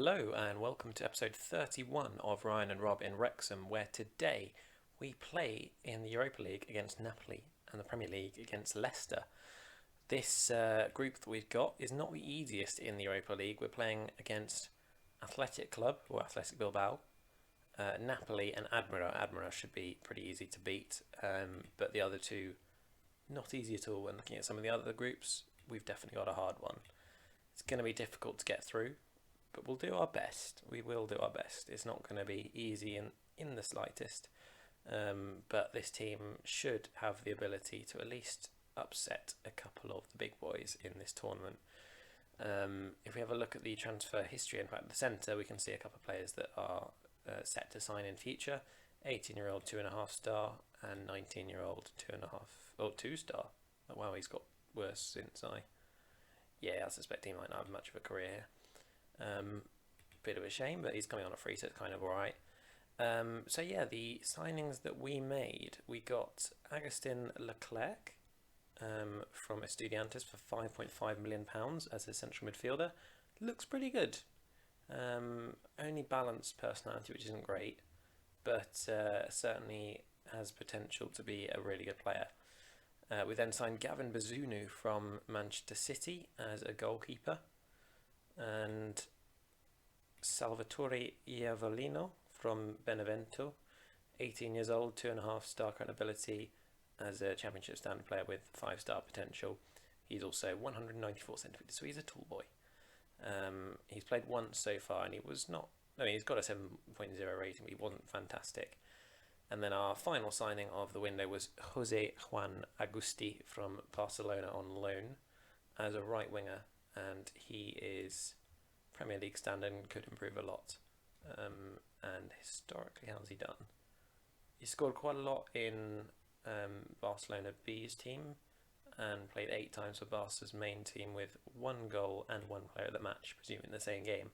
Hello and welcome to episode 31 of Ryan and Rob in Wrexham, where today we play in the Europa League against Napoli and the Premier League against Leicester. This group that we've got is not the easiest in the Europa League. We're playing against Athletic Bilbao, Napoli and Admira. Admira should be pretty easy to beat, but the other two not easy at all. And looking at some of the other groups, we've definitely got a hard one. It's going to be difficult to get through, but we'll do our best. We will do our best. It's not going to be easy in the slightest, but this team should have the ability to at least upset a couple of the big boys in this tournament. If we have a look at the transfer history, in fact, at the centre, we can see a couple of players that are set to sign in future. 18-year-old 2.5 star and 19-year-old 2 star. Oh, wow, he's got worse since I suspect he might not have much of a career here. Bit of a shame, but he's coming on a free, so it's kind of alright. The signings that we made, we got Augustin Leclerc from Estudiantes for £5.5 million as a central midfielder. Looks pretty good. Only balanced personality, which isn't great, but certainly has potential to be a really good player. We then signed Gavin Bazunu from Manchester City as a goalkeeper, and Salvatore Iavolino from Benevento, 18 years old, 2.5 star credibility as a championship standard player with 5-star potential. He's also 194 centimetres, so he's a tall boy. He's played once so far, and he's got a 7.0 rating, but he wasn't fantastic. And then our final signing of the window was Jose Juan Agusti from Barcelona on loan as a right winger, and he is Premier League standard and could improve a lot. And historically, how's he done? He scored quite a lot in Barcelona B's team and played 8 times for Barca's main team with 1 goal and 1 player of the match, presumably in the same game.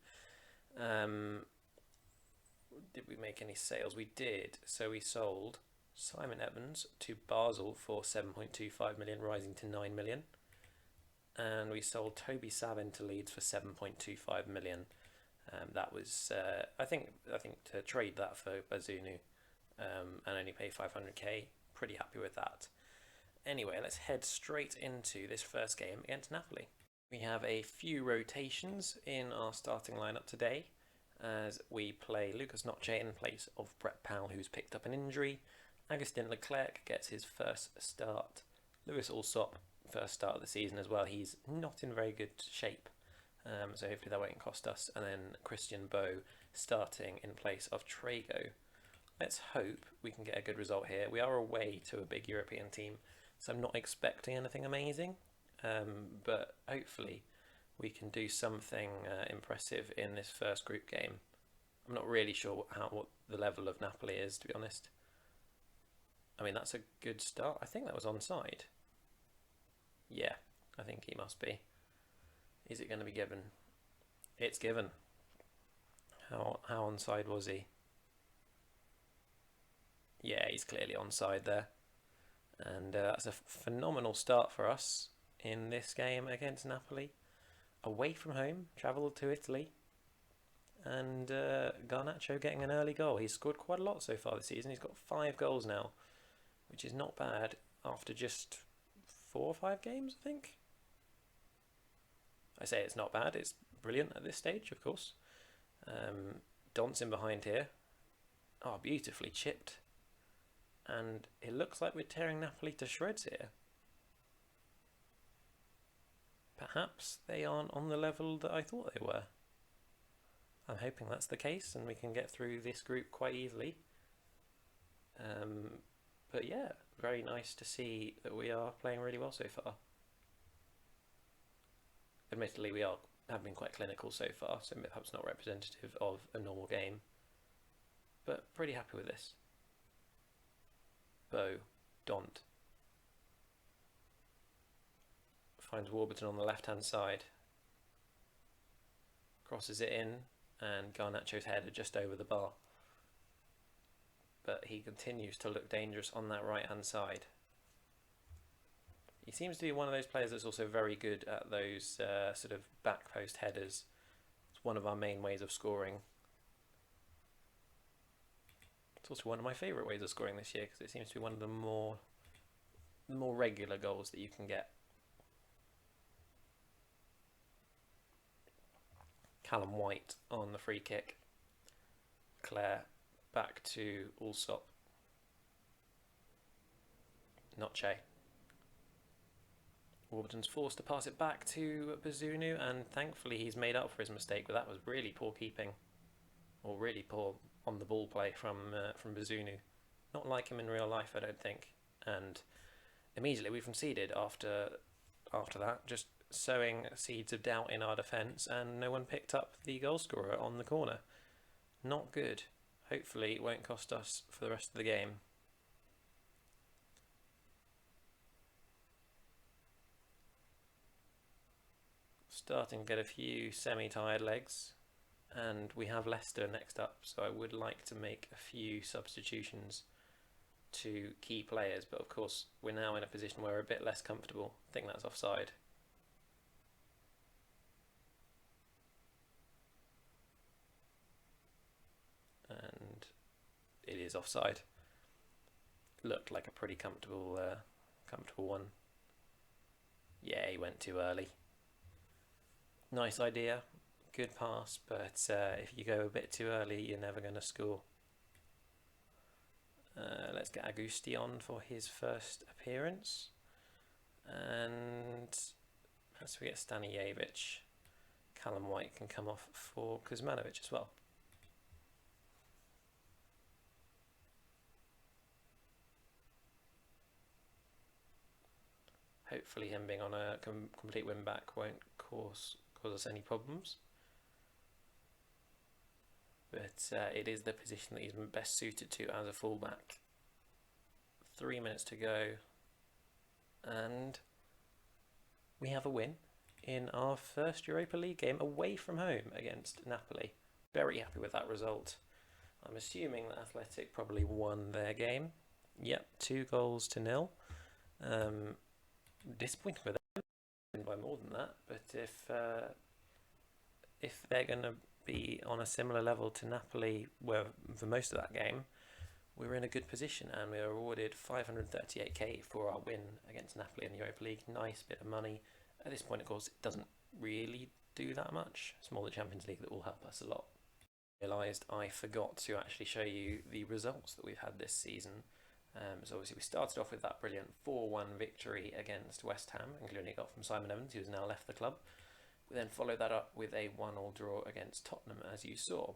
Did we make any sales? We did. So we sold Simon Evans to Basel for 7.25 million, rising to 9 million. And we sold Toby Savin to Leeds for 7.25 million. That was, I think to trade that for Bazunu and only pay 500k, pretty happy with that. Anyway, let's head straight into this first game against Napoli. We have a few rotations in our starting lineup today, as we play Lucas Noche in place of Brett Powell, who's picked up an injury. Augustin Leclerc gets his first start. Lewis Allsop, first start of the season as well. He's not in very good shape, so hopefully that won't cost us. And then Christian Bow starting in place of Trago. Let's hope we can get a good result here. We are away to a big European team, so I'm not expecting anything amazing, but hopefully we can do something impressive in this first group game. I'm not really sure what the level of Napoli is, to be honest. I mean, that's a good start. I think that was onside. Yeah, I think he must be. Is it going to be given? It's given. How onside was he? Yeah, he's clearly onside there. And that's a phenomenal start for us in this game against Napoli. Away from home, travelled to Italy, and Garnacho getting an early goal. He's scored quite a lot so far this season. He's got 5 goals now, which is not bad after just 4 or 5 games, I think. I say it's not bad, it's brilliant at this stage, of course. Don's in behind here. Oh, beautifully chipped. And it looks like we're tearing Napoli to shreds here. Perhaps they aren't on the level that I thought they were. I'm hoping that's the case and we can get through this group quite easily. But yeah, very nice to see that we are playing really well so far. Admittedly, we have been quite clinical so far, so perhaps not representative of a normal game. But pretty happy with this. Bow, Dont. Finds Warburton on the left-hand side. Crosses it in, and Garnacho's header just over the bar. But he continues to look dangerous on that right-hand side. He seems to be one of those players that's also very good at those sort of back post headers. It's one of our main ways of scoring. It's also one of my favourite ways of scoring this year because it seems to be one of the more regular goals that you can get. Callum White on the free kick. Claire back to Allsop. Noche. Warburton's forced to pass it back to Bazunu, and thankfully he's made up for his mistake, but that was really poor keeping, or really poor on the ball play from Bazunu. Not like him in real life, I don't think. And immediately we conceded after that, just sowing seeds of doubt in our defence, and no one picked up the goal scorer on the corner. Not good. Hopefully it won't cost us for the rest of the game. Starting to get a few semi-tired legs, and we have Leicester next up, so I would like to make a few substitutions to key players, but of course we're now in a position where we're a bit less comfortable. I think that's offside. And it is offside. Looked like a pretty comfortable one. Yeah, he went too early. Nice idea, good pass, but if you go a bit too early, you're never going to score. Let's get Agusti on for his first appearance, and perhaps we get Stanijevic. Callum White can come off for Kuzmanovic as well. Hopefully him being on a complete win back won't cause us any problems. But it is the position that he's best suited to as a fullback. 3 minutes to go, and we have a win in our first Europa League game away from home against Napoli. Very happy with that result. I'm assuming that Athletic probably won their game. Yep, 2-0. Disappointing for them by more than that, but if they're going to be on a similar level to Napoli were for most of that game, we're in a good position, and we were awarded 538k for our win against Napoli in the Europa League. Nice bit of money. At this point, of course, it doesn't really do that much. It's more the Champions League that will help us a lot. I realised I forgot to actually show you the results that we've had this season. So obviously we started off with that brilliant 4-1 victory against West Ham, including a goal from Simon Evans, who's now left the club. We then followed that up with a 1-1 draw against Tottenham, as you saw.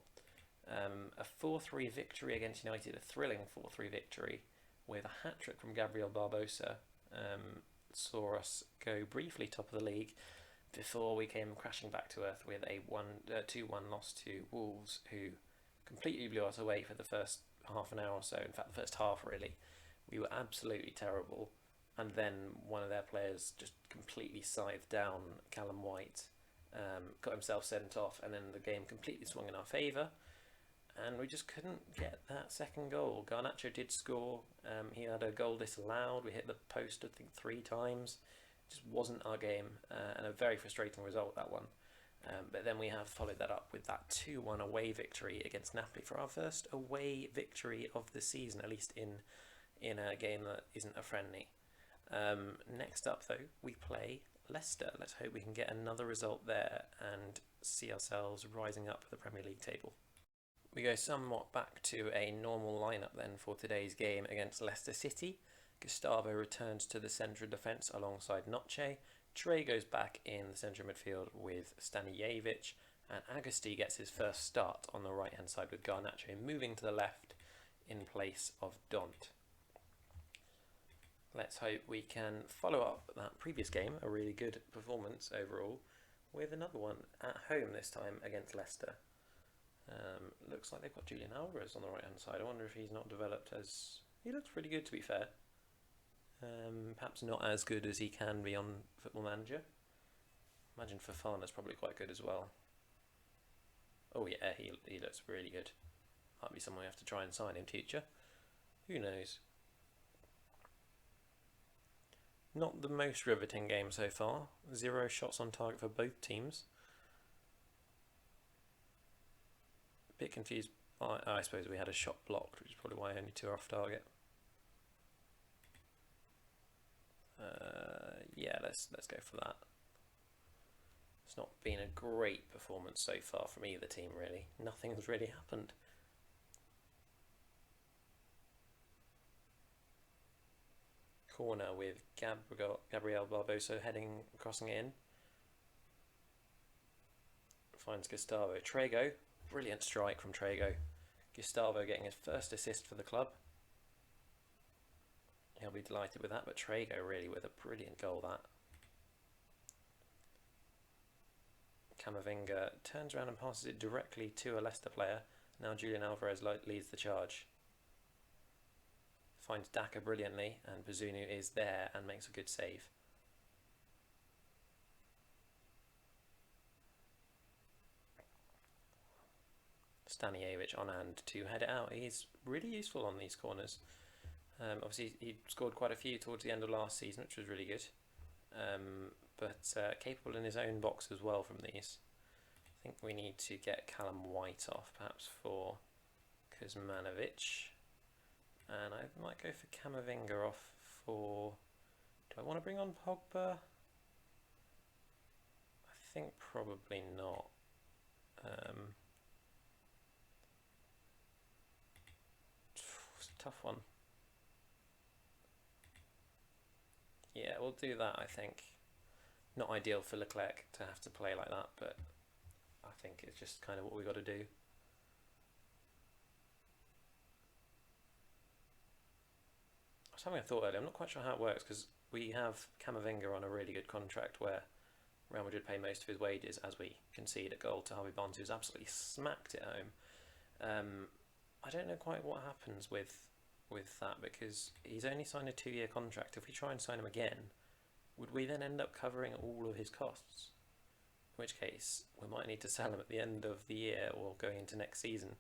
A 4-3 victory against United, a thrilling 4-3 victory with a hat-trick from Gabriel Barbosa. Saw us go briefly top of the league before we came crashing back to earth with a 2-1 loss to Wolves, who completely blew us away for the first half an hour or so. In fact, the first half, really. We were absolutely terrible. And then one of their players just completely scythed down Callum White, got himself sent off, and then the game completely swung in our favour. And we just couldn't get that second goal. Garnacho did score. He had a goal disallowed. We hit the post, I think, 3 times. It just wasn't our game, and a very frustrating result, that one. But then we have followed that up with that 2-1 away victory against Napoli for our first away victory of the season, at least in a game that isn't a friendly. Next up, though, we play Leicester. Let's hope we can get another result there and see ourselves rising up the Premier League table. We go somewhat back to a normal lineup then for today's game against Leicester City. Gustavo returns to the centre of defence alongside Noche. Trey goes back in the centre of midfield with Stanijevic, and Agusti gets his first start on the right hand side with Garnacho moving to the left in place of Dont. Let's hope we can follow up that previous game, a really good performance overall, with another one at home this time against Leicester. Looks like they've got Julian Alvarez on the right hand side. I wonder if he's not developed as... He looks pretty good, to be fair. Perhaps not as good as he can be on Football Manager. Imagine Fofana's probably quite good as well. Oh yeah, he looks really good. Might be someone we have to try and sign in future. Who knows? Not the most riveting game so far. 0 shots on target for both teams. bit confused. I suppose we had a shot blocked, which is probably why only 2 are off target. Yeah, let's go for that. It's not been a great performance so far from either team, really. Nothing's really happened. Corner with Gabriel Barbosa crossing in. Finds Gustavo. Trego, brilliant strike from Trego. Gustavo getting his first assist for the club. He'll be delighted with that, but Trego really with a brilliant goal that. Camavinga turns around and passes it directly to a Leicester player. Now Julian Alvarez leads the charge. Finds Daka brilliantly, and Bazunu is there and makes a good save. Stanijevic on hand to head it out. He's really useful on these corners. Obviously, he scored quite a few towards the end of last season, which was really good. But capable in his own box as well from these. I think we need to get Callum White off, perhaps for Kuzmanovic. And I might go for Camavinga off for... Do I want to bring on Pogba? I think probably not. It's a tough one. Yeah, we'll do that, I think. Not ideal for Leclerc to have to play like that, but I think it's just kind of what we got to do. I was having a thought earlier, I'm not quite sure how it works, because we have Camavinga on a really good contract where Real Madrid pay most of his wages as we concede a goal to Harvey Barnes, who's absolutely smacked it home. I don't know quite what happens with that, because he's only signed a 2-year contract. If we try and sign him again, would we then end up covering all of his costs? In which case, we might need to sell him at the end of the year or going into next season,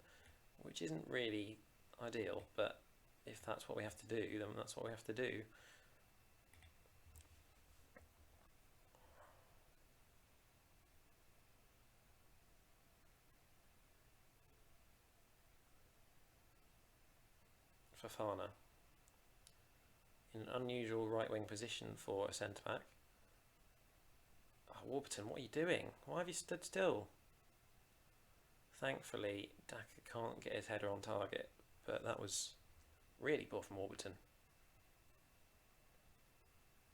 which isn't really ideal, but if that's what we have to do, then that's what we have to do. Fofana in an unusual right-wing position for a centre-back. Oh, Warburton, what are you doing? Why have you stood still? Thankfully, Daka can't get his header on target, but that was really poor from Warburton.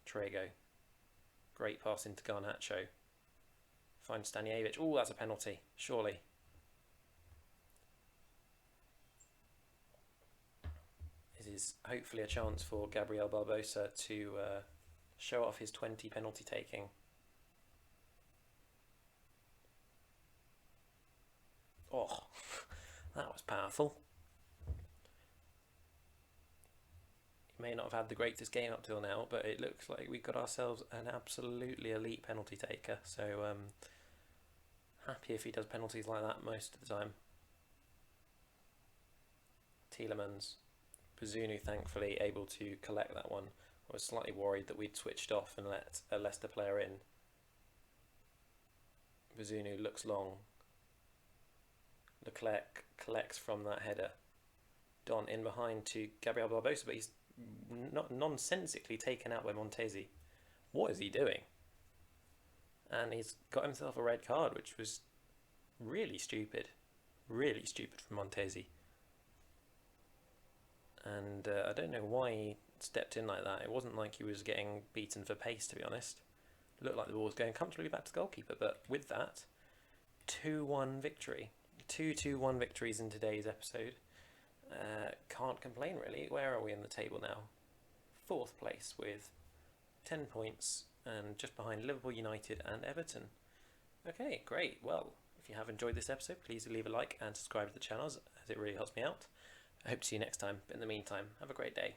Trego. Great pass into Garnacho. Finds Stanijevic. Oh, that's a penalty, surely. It is hopefully a chance for Gabriel Barbosa to show off his 20 penalty taking. Oh, that was powerful. He may not have had the greatest game up till now, but it looks like we got ourselves an absolutely elite penalty taker. So happy if he does penalties like that most of the time. Tielemans. Bazunu thankfully able to collect that one. I was slightly worried that we'd switched off and let a Leicester player in. Bazunu looks long. Leclerc collects from that header. Don in behind to Gabriel Barbosa, but he's not nonsensically taken out by Montesi. What is he doing? And he's got himself a red card, which was really stupid. Really stupid from Montesi. And I don't know why he stepped in like that. It wasn't like he was getting beaten for pace, to be honest. It looked like the ball was going comfortably back to the goalkeeper, but with that, 2-1 victory. 2-2-1 victories in today's episode. Can't complain, really. Where are we in the table now? 4th place with 10 points and just behind Liverpool United and Everton. Okay, great. Well, if you have enjoyed this episode, please leave a like and subscribe to the channels, as it really helps me out. I hope to see you next time, but in the meantime, have a great day.